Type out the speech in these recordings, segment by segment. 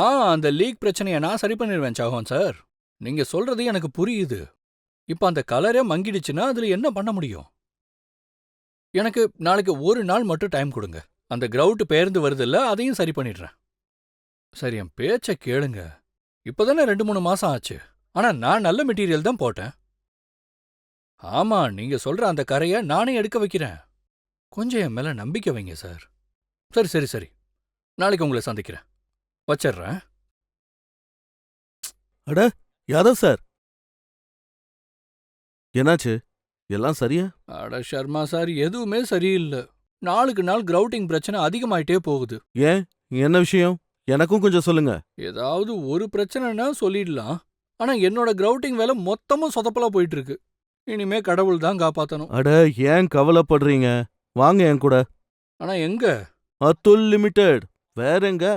ஆ அந்த லீக் பிரச்சனைய நான் சரி பண்ணிருவேன் சௌஹான் சார். நீங்க சொல்றது எனக்கு புரியுது. இப்ப அந்த கலரே மங்கிடுச்சுன்னா அதுல என்ன பண்ண முடியும்? எனக்கு நாளைக்கு ஒரு நாள் மட்டும் டைம் கொடுங்க. அந்த கிரவுட் பெயர்ந்து வருதுல்ல அதையும் சரி பண்ணிடுறேன். சரி என் பேச்ச கேளுங்க. இப்பதானே 2, 3 மாசம் ஆச்சு. ஆனா நான் நல்ல மெட்டீரியல் தான் போட்டேன். ஆமா நீங்க சொல்ற அந்த கரைய நானே எடுக்க வைக்கிறேன். கொஞ்சம் என் மேல நம்பிக்கை வைங்க சார். சரி சரி சரி. நாளைக்கு உங்களை சந்திக்கிறேன். வச்சிடுறேன். அட யாதவ் சார், என்னாச்சு? எல்லாம் சரியா? அட ஷர்மா சார் எதுவுமே சரியில்லை. நாளுக்கு நாள் கிரவுட்டிங் பிரச்சனை அதிகமாயிட்டே போகுது. ஏன், என்ன விஷயம்? எனக்கும் கொஞ்சம் சொல்லுங்க. ஏதாவது ஒரு பிரச்சனைனா சொல்லிடலாம். ஆனா என்னோட கிரவுட்டிங் வேலை மொத்தமும் சொதப்பலா போயிட்டு இருக்கு. இனிமே கடவுள் தான் காப்பாத்தணும். அட ஏன் கவலைப்படுறீங்க? வாங்க என் கூட. ஆனா எங்க? அதுல் லிமிடெட். வேற எங்க?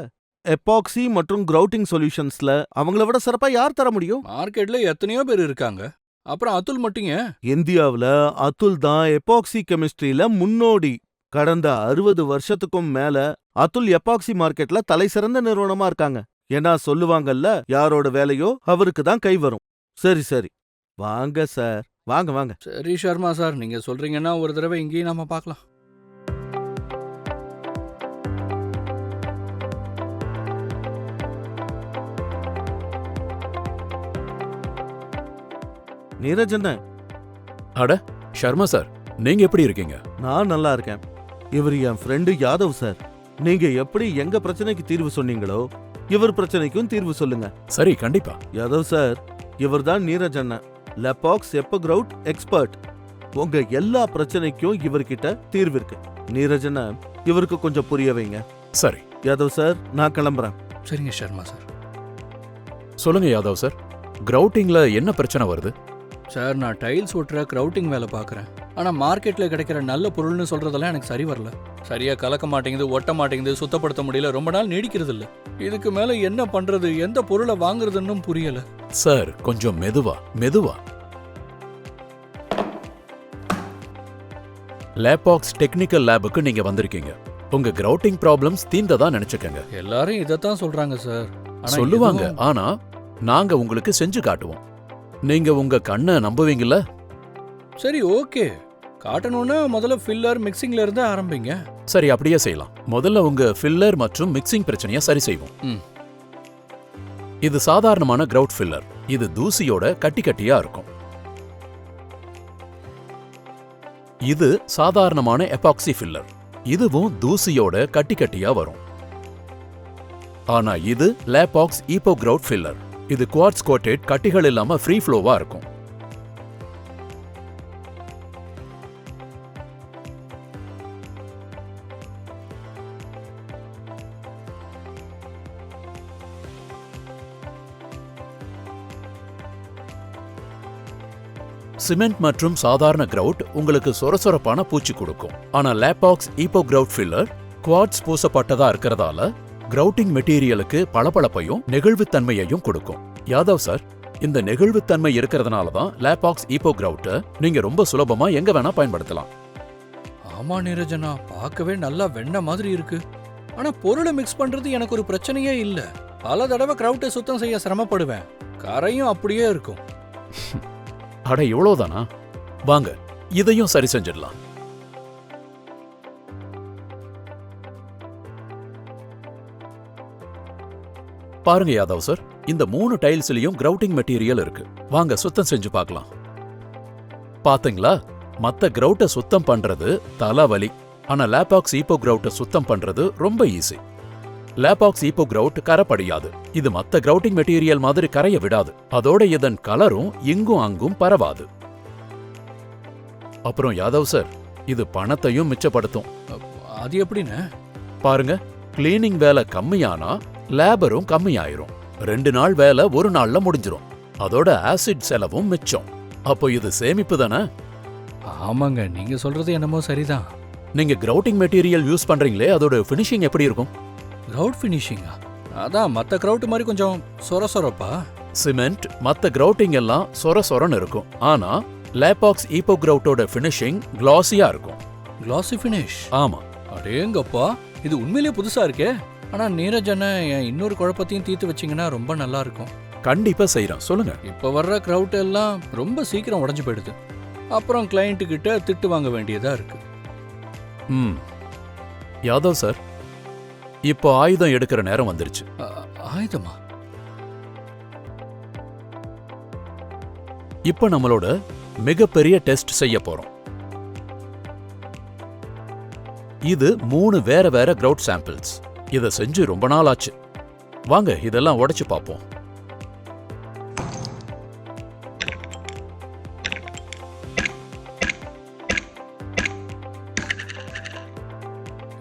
எபாக்சி மற்றும் கிரவுட்டிங் சொல்யூஷன்ஸ்ல அவங்கள விட சிறப்பா யார் தர முடியும்? மார்க்கெட்ல எத்தனையோ பேர் இருக்காங்க. அப்புறம் அதுல் மட்டும் ஏன்? இந்தியாவுல அதுல் தான் எபாக்சி கெமிஸ்ட்ரியில முன்னோடி. கடந்த 60 வருஷத்துக்கும் மேல அதுல் எபாக்சி மார்க்கெட்ல தலை சிறந்த நிறுவனமா இருக்காங்க. ஏன்னா சொல்லுவாங்கல்ல, யாரோட வேலையோ அவருக்கு தான் கை வரும். சரி சரி, வாங்க சார், வாங்க வாங்க. சரி ஷர்மா சார், நீங்க சொல்றீங்கன்னா ஒரு தடவை இங்கேயும் நாம பார்க்கலாம். நீரஜ் என்ன? அட ஷர்மா சார், நீங்க எப்படி இருக்கீங்க? நான் நல்லா இருக்கேன். இவர் என் ஃப்ரெண்டு யாதவ் சார். நீங்க எப்படி எங்க பிரச்சனைக்கு தீர்வு சொன்னீங்களோ இவர் பிரச்சனைக்கும் தீர்வு சொல்லுங்க. சரி, கண்டிப்பா. யாதவ் சார், இவர்தான் நீரஜ் அண்ணன், லெபாக்ஸ் எப்போக்ரவுட் எக்ஸ்பர்ட். உங்க எல்லா பிரச்சனைக்கும் இவர்கிட்ட தீர்வு இருக்கு. நீரஜ் அண்ணன், இவருக்கு கொஞ்சம் புரிய வைங்க. சரி. யாதவ் சார், நான் கிளம்புறேன். சரிங்க ஷர்மா சார். சொல்லுங்க யாதவ் சார், கிரவுட்டிங்ல என்ன பிரச்சனை வருது? சார் நான் டைல்ஸ் ஒட்டுற கிரவுட்டிங் வேலை பார்க்குறேன். ஆனால் மார்க்கெட்டில் கிடைக்கிற நல்ல பொருள்னு சொல்கிறதெல்லாம் எனக்கு சரி வரல. சரியாக கலக்க மாட்டேங்குது, ஒட்ட மாட்டேங்குது, சுத்தப்படுத்த முடியல, ரொம்ப நாள் நீடிக்கிறது இல்லை. இதுக்கு மேலே என்ன பண்ணுறது, எந்த பொருளை வாங்குறதுன்னு புரியல. சார் கொஞ்சம் மெதுவா மெதுவா. லேபாக்ஸ் டெக்னிக்கல் லேபுக்கு நீங்க வந்திருக்கீங்க. உங்க கிரவுட்டிங் ப்ராப்ளம்ஸ் தீர்ந்ததா நினைச்சுக்கங்க. எல்லாரும் இதைத்தான் சொல்றாங்க சார். சொல்லுவாங்க, ஆனா நாங்க உங்களுக்கு செஞ்சு காட்டுவோம். நீங்க உங்க கண்ணை நம்புவீங்கல்ல? சரி ஓகே, காட்டணும்னா முதல்ல ஃபில்லர் மிக்சிங்ல இருந்து ஆரம்பிங்க. சரி, அப்படியே செய்யலாம். முதல்ல உங்க ஃபில்லர் மற்றும் மிக்சிங் பிரச்சனையை சரி செய்வோம். இது சாதாரணமான கிரவுட் ஃபில்லர். இது தூசியோட கட்டி கட்டியா இருக்கும். இது சாதாரணமான எபாக்சி ஃபில்லர். இதுவும் தூசியோட கட்டி கட்டியா வரும். ஆனா இது லேபாக்ஸ் ஈப்போக்ரவுட் ஃபில்லர். இது குவார்ட்ஸ் கோட்டட், கட்டிகள் இல்லாம ஃப்ரீ ஃப்ளோவா இருக்கும். சிமெண்ட் மற்றும் சாதாரண கிரவுட் உங்களுக்கு சொரசொரப்பான பூச்சி கொடுக்கும். ஆனா லேபாக்ஸ் ஈப்போக்ரவுட் ஃபில்லர் குவார்ட்ஸ் பூசப்பட்டதா இருக்கிறதால கிரவுட்டிங் மெட்டீரியலுக்கு பளபளப்பையும் நெகிழ்வுத்தன்மையையும் கொடுக்கும். யாதவ் சார், இந்த நெகிழ்வுத்தன்மை இருக்கிறதுனால தான் லேபாக்ஸ் ஈப்போக்ரவுட்டை நீங்க ரொம்ப சுலபமா எங்க வேணா பயன்படுத்தலாம். ஆமா நீரஜனா, பார்க்கவே நல்லா வெண்ணெய் மாதிரி இருக்கு. ஆனா பொருளை மிக்ஸ் பண்றது எனக்கு ஒரு பிரச்சனையே இல்ல. பல தடவை கிரவுட்டை சுத்தம் செய்ய சிரமப்படுவேன். கரையும் அப்படியே இருக்கும். அட இவ்வளவுதானா? வாங்க, இதையும் சரி செஞ்சிடலாம். பாருங்க யாதவ் சார், இந்த 3 டைல்ஸ்லயும் கிரவுட்டிங் மெட்டீரியல் இருக்கு. வாங்க சுத்தம் செஞ்சு பார்க்கலாம். பாத்தீங்களா, மத்த கிரவுட்டை சுத்தம் பண்றது தலைவலி. ஆனா லேபாக்ஸ் ஈப்போக்ரவுட்டை சுத்தம் பண்றது ரொம்ப ஈஸி. லேபாக்ஸ் ஈப்போக்ரவுட் கரை படியாது. இது மத்த கிரவுட்டிங் மெட்டீரியல் மாதிரி கரைய விடாது. அதோட இதன் கலரும் இங்கும் அங்கும் பரவாது. அப்புறம் யாதவ் சார், இது பணத்தையும் மிச்சப்படுத்தும். அது எப்படின்னு பாருங்க, கிளீனிங் வேலை கம்மியானா லேபரும் கம்மியாயிரும். 2 நாள் வேலை 1 நாள்ல முடிஞ்சிரும். அதோட ஆசிட் செலவும் மிச்சம். அப்போ இது சேமிப்பு தானே? ஆமாங்க, நீங்க சொல்றது என்னமோ சரிதான். நீங்க கிரவுட்டிங் மெட்டீரியல் யூஸ் பண்றீங்களே, அதோட ஃபினிஷிங் எப்படி இருக்கும்? கிரவுட் ஃபினிஷிங்கா? அதான் மத்த கிரவுட் மாதிரி கொஞ்சம் சொரசொரப்பா. சிமெண்ட் மத்த கிரவுட்டிங் எல்லாம் சொர சொரன்னு இருக்கும். ஆனா லேபாக்ஸ் ஈப்போக்ரவுட்டோட ஃபினிஷிங் கிளாஸியா இருக்கும். கிளாசி ஃபினிஷ்? ஆமா. அடேங்கப்பா, இது உண்மையிலேயே புதுசா இருக்கே. ஆனா நீரஜ் அண்ணன் என் இன்னொரு குழப்பத்தையும் தீர்த்து வச்சீங்கன்னா ரொம்ப நல்லா இருக்கும். கண்டிப்பா செய்றேன், சொல்லுங்க. இப்ப வர்ற கிரவுட் எல்லாம் ரொம்ப சீக்கிரம் உடைஞ்சு போயிடுது. அப்புறம் கிளையண்ட் கிட்ட திட்டு வாங்க வேண்டியதா இருக்கு. ம் யாதவ் சார், இப்போ ஆயுதம் எடுக்கிற நேரம் வந்துருச்சு. ஆயுதமா? இப்போ நம்மளோட மிகப்பெரிய டெஸ்ட் செய்ய போறோம். இது 3 வேற வேற கிரவுட் சாம்பிள்ஸ். இத செஞ்சு ரொம்ப நாள் ஆச்சு. வாங்க இதெல்லாம் உடைச்சு பார்ப்போம்.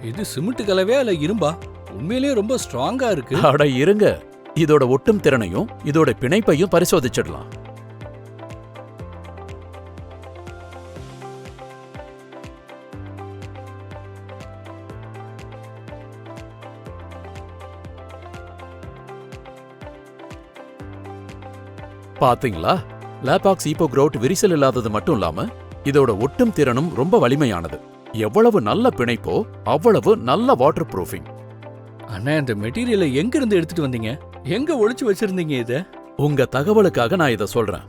இது சிமெண்ட் கலவையா இல்ல இரும்பா? உண்மையிலேயே ரொம்ப ஸ்ட்ராங்கா இருக்கு. அட இருங்க, இதோட ஒட்டும் திறனையும் இதோட பிணைப்பையும் பரிசோதிச்சிடலாம். பாத்தீங்களா? லேபாக்ஸ் ஈப்போ கிரவுட் விரிசல் இல்லாதது மட்டும் இல்லாம இதோட ஒட்டும் திறனும் ரொம்ப வலிமையானது. எவ்வளவு நல்ல பிணைப்போ அவ்வளவு நல்ல வாட்டர் ப்ரூஃபிங். அண்ணா, இந்த மெட்டீரியலை எங்க இருந்து எடுத்துட்டு வந்தீங்க? எங்க ஒளிச்சு வச்சிருந்தீங்க இத? உங்க தகவலுக்காக நான் இத சொல்றேன்.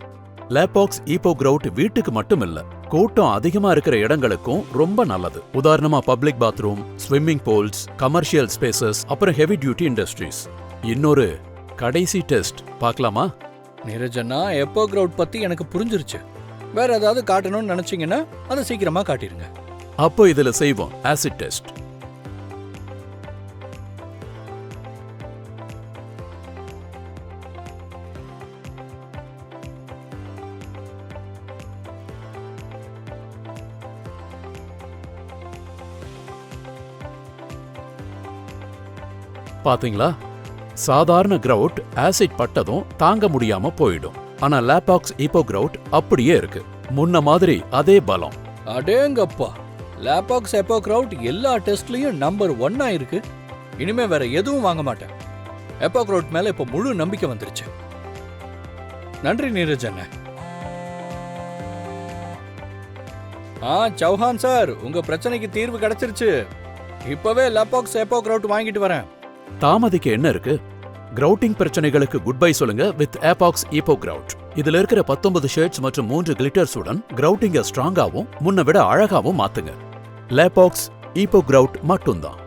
லேபாக்ஸ் ஈப்போ கிரவுட் வீட்டுக்கு மட்டும் இல்ல, கூட்டம் அதிகமா இருக்கிற இடங்களுக்கும் ரொம்ப நல்லது. உதாரணமா public bathroom, swimming pools, commercial spaces, அப்புறம் ஹெவி டியூட்டி இண்டஸ்ட்ரீஸ். இன்னொரு கடைசி டெஸ்ட் பார்க்கலாமா? நீரஜ் அண்ணா, எப்போ கிரவுட் பத்தி எனக்கு புரிஞ்சிருச்சு. வேற ஏதாவது காட்டணும்னு நினைச்சீங்கன்னா அதை சீக்கிரமா காட்டிடுங்க. அப்போ இதுல செய்வோம் ஆசிட் டெஸ்ட். பாத்தீங்களா? சாதாரண கிரவுட் ஆசிட் பட்டதும் தாங்க முடியாம போயிடும். ஆனா லேபாக்ஸ் ஈப்போ கிரவுட் அப்படியே இருக்கு, முன்ன மாதிரி அதே பலம். அடேங்கப்பா, லேபாக்ஸ் எப்போ கிரவுட் எல்லா டெஸ்ட்லயும் நம்பர் 1 இருக்கு. இனிமே வேற எதுவும் வாங்க மாட்டேன். எப்போ கிரவுட் மேல இப்ப முழு நம்பிக்கை வந்துருச்சு. நன்றி நீரஜ் அண்ணன். சௌஹான் சார், உங்க பிரச்சனைக்கு தீர்வு கிடைச்சிருச்சு. இப்பவே லேபாக்ஸ் எப்போ கிரவுட் வாங்கிட்டு வரேன். தாமதிக்க என்ன இருக்கு? கிரவுட்டிங் பிரச்சனைகளுக்கு குட் பை சொல்லுங்க வித் ஏபாக்ஸ் ஈப்போ கிரவுட். இதுல இருக்கிற 19 ஷேட்ஸ் மற்றும் 3 கிளிட்டர்ஸுடன் கிரவுட்டிங்க ஸ்ட்ராங்காவும் முன்ன விட அழகாவும் மாத்துங்க. லேபாக்ஸ் ஈப்போ கிரவுட் மட்டும்தான்.